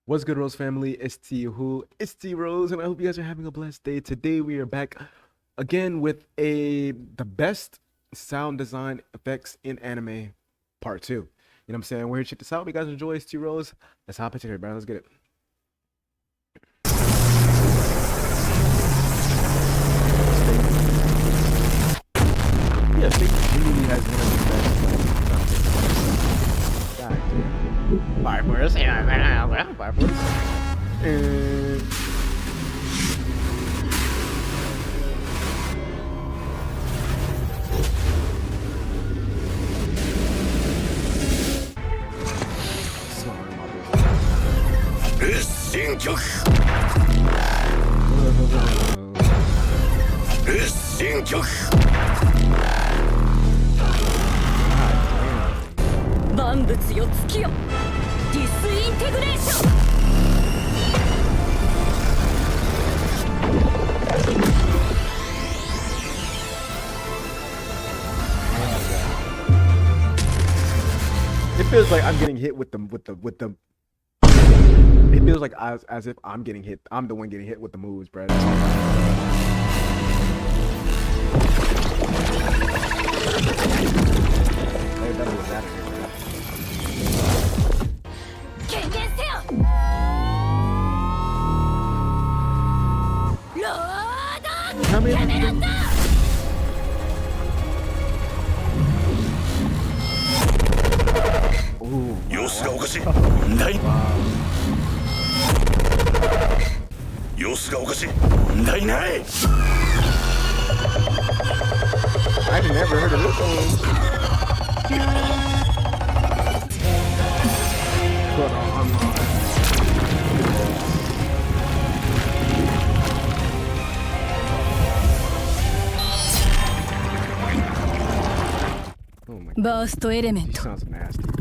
What's good, Rose family? It's T Rose, and I hope you guys are having a blessed day. Today we are back again with the best sound design effects in anime part 2. You know what I'm saying? We're here to check this out. If you guys enjoy, it's T Rose. Let's hop into it, bro. Let's get it. Yeah, State really has one of the best. God damn. Fire Force. Yeah, Fire Force. It feels like I'm getting hit with the. It feels like as if I'm getting hit. I'm the one getting hit with the moves, bro. That's all hey, that was out of here, bro. How many? I never heard of this one. Oh my God. Burst element. He sounds nasty, bro.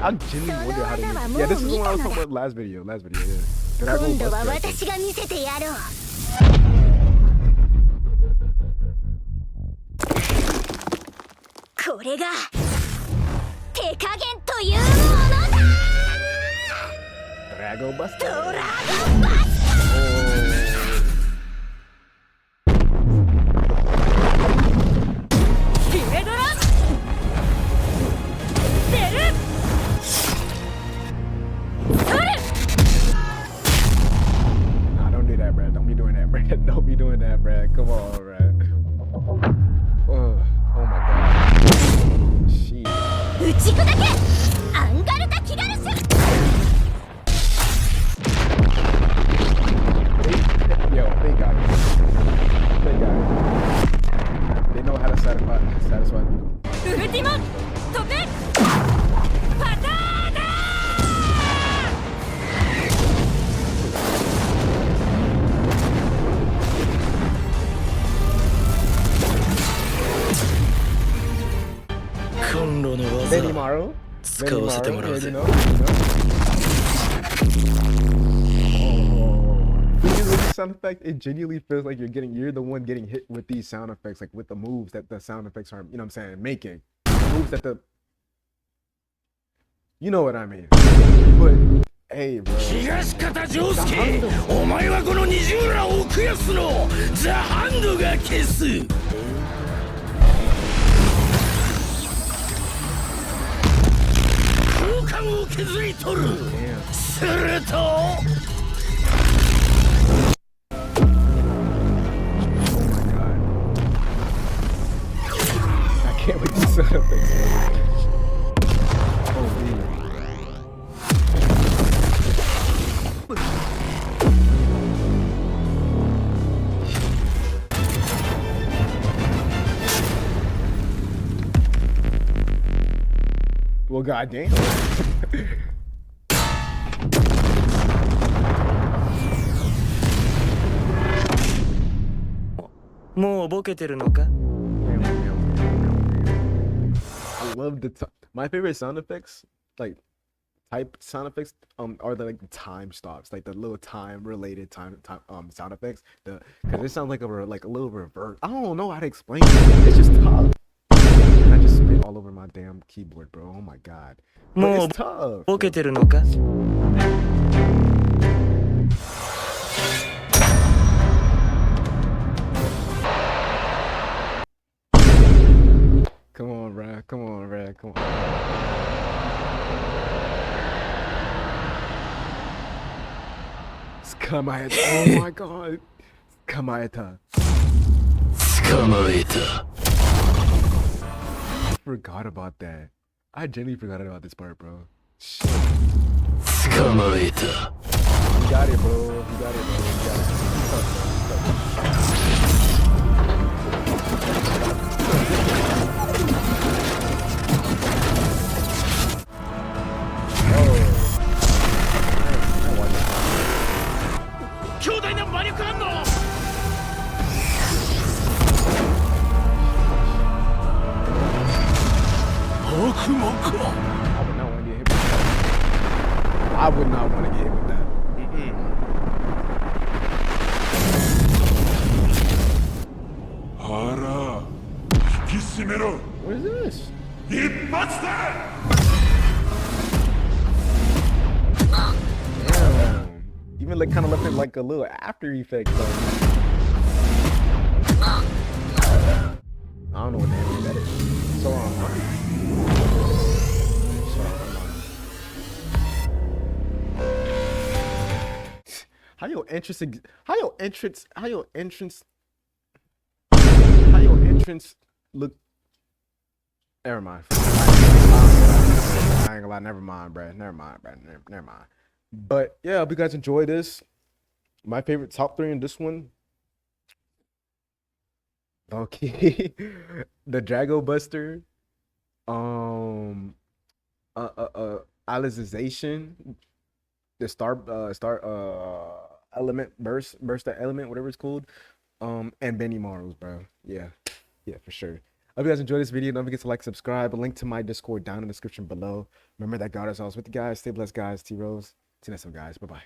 I genuinely wonder how to use. Yeah, this is the one I was talking about last video. Yeah. Did I go bust Drago Buster. Don't be doing that, Brad. Come on, Brad. Oh my God. Jeez. Yo, they got it. They know how to satisfy people. Benimaru, you know. When you look at sound effect, it genuinely feels like you're the one getting hit with these sound effects, like with the moves that the sound effects are, you know what I'm saying, making. Moves that the, you know what I mean. But hey, bro. I can't wait to set up things. Well, goddamn. もうボケてるのか？ I love my favorite sound effects, like type sound effects, are the like time stops, like the little time related time sound effects. Because it sounds like like a little reverse. I don't know how to explain it. It's just tough. And I just spit all over my damn keyboard, bro. Oh my god. But it's もう tough. ボケてるのか？ Come on, bro. Come on, bro. Come on. Skamaeta. Oh my god. Skamaeta. 捕まえた。 I forgot about that. I genuinely forgot about this part, bro. Shit. 捕まえた。 You got it, bro. You got it, bro. You got it. Oh. 強大な魔力反応。 悪魔か。 I would not want to get hit with that. I would not want to get hit with that. Ohara, 引き締めろ。 What is this? 一発だ。 Damn. Even like kind of left it like a little after effect though. I don't know what the hell that is. So how your entrance look. Never mind. I ain't gonna lie, never mind, bro. Never mind. But yeah, I hope you guys enjoy this. My favorite top 3 in this one. Okay. The Drago Buster. Alicization. The star element burst that element, whatever it's called. And Benny Maros, bro. Yeah, for sure. I hope you guys enjoyed this video. Don't forget to like, subscribe. A link to my Discord down in the description below. Remember that God is always with you guys. Stay blessed, guys. T-Rose. See you next time, guys. Bye-bye.